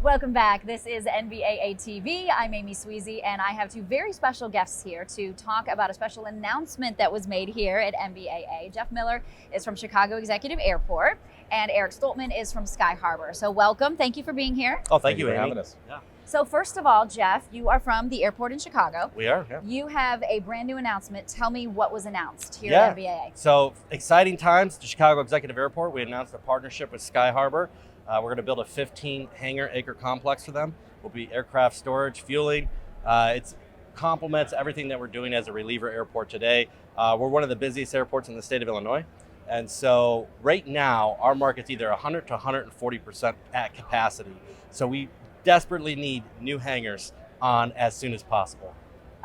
Welcome back. This is NBAA TV. I'm Amy Sweezy, and I have two very special guests here to talk about a special announcement that was made here at NBAA. Jeff Miller is from Chicago Executive Airport, and Eric Stoltman is from Sky Harbour. So welcome. Thank you for being here. Oh, thank you for Amy. having us. Yeah. So first of all, Jeff, you are from the airport in Chicago. We are, yeah. You have a brand new announcement. Tell me what was announced here at NBAA. So exciting times at the Chicago Executive Airport. We announced a partnership with Sky Harbour. We're going to build a 15 hangar acre complex for them. Will be aircraft storage, fueling. It complements everything that we're doing as a reliever airport today. We're one of the busiest airports in the state of Illinois. And so right now, our market's either 100 to 140% at capacity. So we desperately need new hangars on as soon as possible.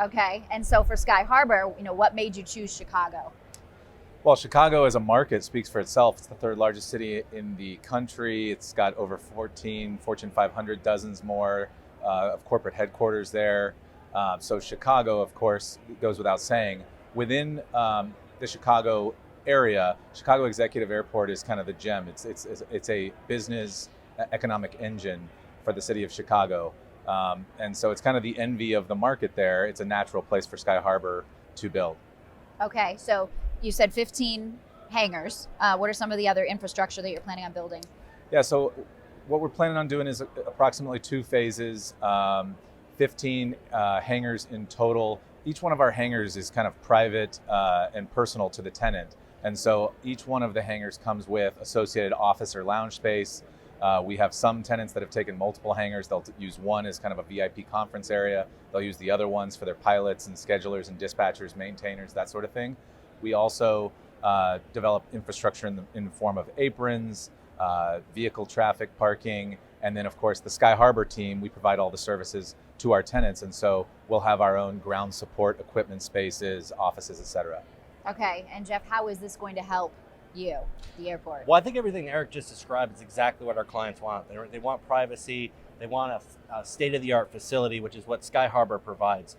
Okay, and so for Sky Harbour, what made you choose Chicago? Well, Chicago as a market speaks for itself. It's the third largest city in the country. It's got over 14 Fortune 500, dozens more of corporate headquarters there. So Chicago, of course, goes without saying. Within the Chicago area, Chicago Executive Airport is kind of the gem. It's a business economic engine for the city of Chicago. And so it's kind of the envy of the market there. It's a natural place for Sky Harbour to build. Okay, so you said 15 hangars. What are some of the other infrastructure that you're planning on building? Yeah, so what we're planning on doing is approximately 2 phases, 15 hangars in total. Each one of our hangars is kind of private and personal to the tenant. And so each one of the hangars comes with associated office or lounge space. We have some tenants that have taken multiple hangars. They'll use one as kind of a VIP conference area. They'll use the other ones for their pilots and schedulers and dispatchers, maintainers, that sort of thing. We also develop infrastructure in the form of aprons, vehicle traffic parking, and then of course the Sky Harbour team, we provide all the services to our tenants. And so we'll have our own ground support equipment spaces, offices, et cetera. Okay, and Jeff, how is this going to help you, the airport? Well, I think everything Eric just described is exactly what our clients want. They want privacy. They want a state-of-the-art facility, which is what Sky Harbour provides.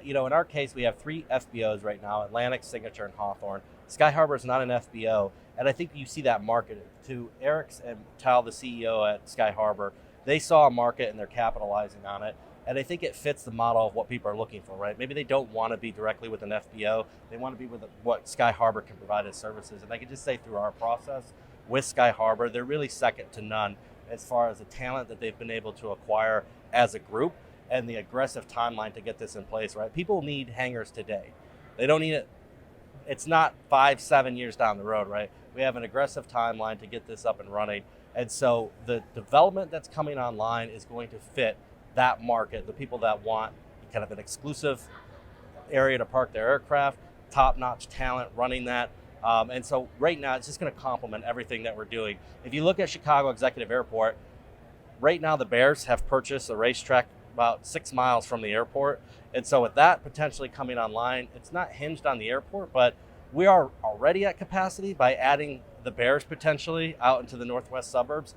In our case, we have 3 FBOs right now, Atlantic, Signature, and Hawthorne. Sky Harbour is not an FBO, and I think you see that market. To Eric's and Tal, the CEO at Sky Harbour, they saw a market and they're capitalizing on it. And I think it fits the model of what people are looking for, right? Maybe they don't want to be directly with an FBO. They want to be with what Sky Harbour can provide as services. And I can just say through our process with Sky Harbour, they're really second to none as far as the talent that they've been able to acquire as a group and the aggressive timeline to get this in place, right? People need hangars today. They don't need it. It's not 5-7 years down the road, right? We have an aggressive timeline to get this up and running. And so the development that's coming online is going to fit that market, the people that want kind of an exclusive area to park their aircraft, top-notch talent running that. And so right now, it's just going to complement everything that we're doing. If you look at Chicago Executive Airport, right now the Bears have purchased a racetrack about 6 miles from the airport. And so with that potentially coming online, it's not hinged on the airport, but we are already at capacity by adding the Bears potentially out into the northwest suburbs.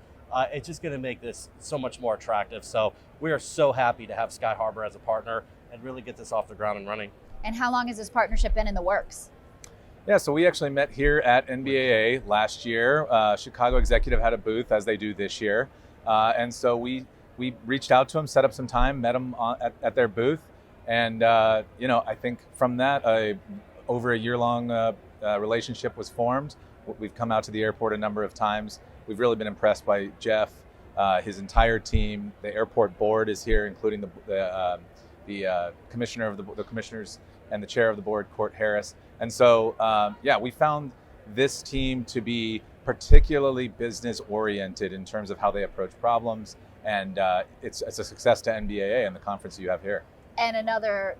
It's just going to make this so much more attractive. So we are so happy to have Sky Harbour as a partner and really get this off the ground and running. And how long has this partnership been in the works? Yeah, so we actually met here at NBAA last year. Chicago Executive had a booth, as they do this year. And so we reached out to them, set up some time, met them at their booth. And, I think from that, over a year-long relationship was formed. We've come out to the airport a number of times. We've really been impressed by Jeff, his entire team. The airport board is here, including the commissioner of the commissioners and the chair of the board, Court Harris. And so, we found this team to be particularly business oriented in terms of how they approach problems. And it's a success to NBAA and the conference you have here. And another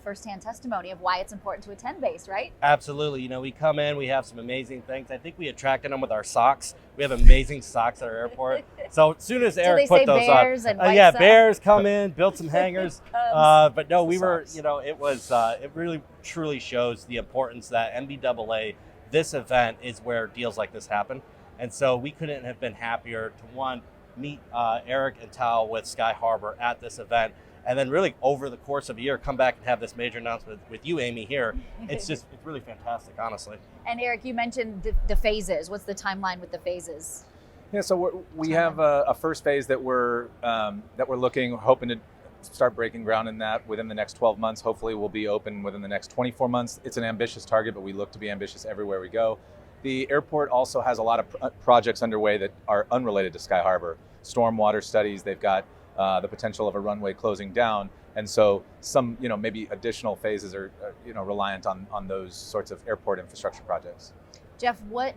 firsthand testimony of why it's important to attend base, right? Absolutely. We come in, we have some amazing things. I think we attracted them with our socks. We have amazing socks at our airport. So as soon as Eric put those Bears on, and White Sox? Bears come in, build some hangers. But no, we were, Socks. it really truly shows the importance that NBAA, this event is where deals like this happen. And so we couldn't have been happier to meet Eric and Tal with Sky Harbour at this event. And then really over the course of a year, come back and have this major announcement with you, Amy, here. It's really fantastic, honestly. And Eric, you mentioned the phases. What's the timeline with the phases? Yeah, so we have a first phase that we're hoping to start breaking ground in that within the next 12 months. Hopefully we'll be open within the next 24 months. It's an ambitious target, but we look to be ambitious everywhere we go. The airport also has a lot of projects underway that are unrelated to Sky Harbor. Stormwater studies, they've got the potential of a runway closing down. And so some, maybe additional phases are reliant on those sorts of airport infrastructure projects. Jeff, what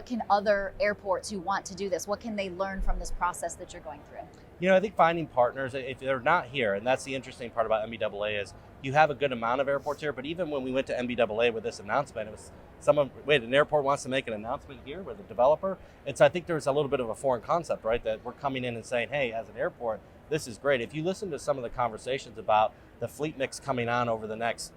can other airports who want to do this, what can they learn from this process that you're going through? I think finding partners, if they're not here, and that's the interesting part about NBAA is you have a good amount of airports here, but even when we went to NBAA with this announcement, it was an airport wants to make an announcement here with a developer. And so I think there's a little bit of a foreign concept, right? That we're coming in and saying, hey, as an airport, this is great. If you listen to some of the conversations about the fleet mix coming on over the next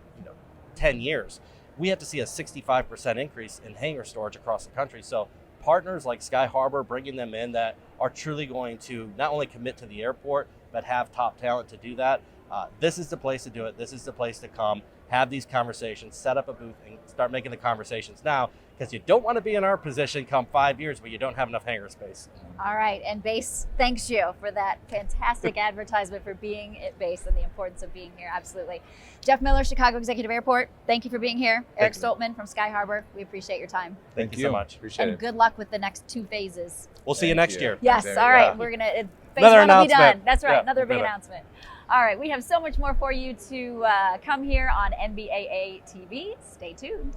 10 years, we have to see a 65% increase in hangar storage across the country. So partners like Sky Harbor, bringing them in that are truly going to not only commit to the airport, but have top talent to do that. This is the place to do it. This is the place to come, have these conversations, set up a booth, and start making the conversations now, because you don't want to be in our position come 5 years where you don't have enough hangar space. All right, and Base thanks you for that fantastic advertisement for being at Base and the importance of being here. Absolutely. Jeff Miller, Chicago Executive Airport, thank you for being here. Eric Stoltman from Sky Harbor, we appreciate your time. Thank you so much. Appreciate it. And good luck with the next 2 phases. We'll see you next year. Yes, all right. We're going to, phase Another 1 will be announcement. done. That's right, Yeah, another big we'll do it. announcement. All right, we have so much more for you to come here on NBAA TV. Stay tuned.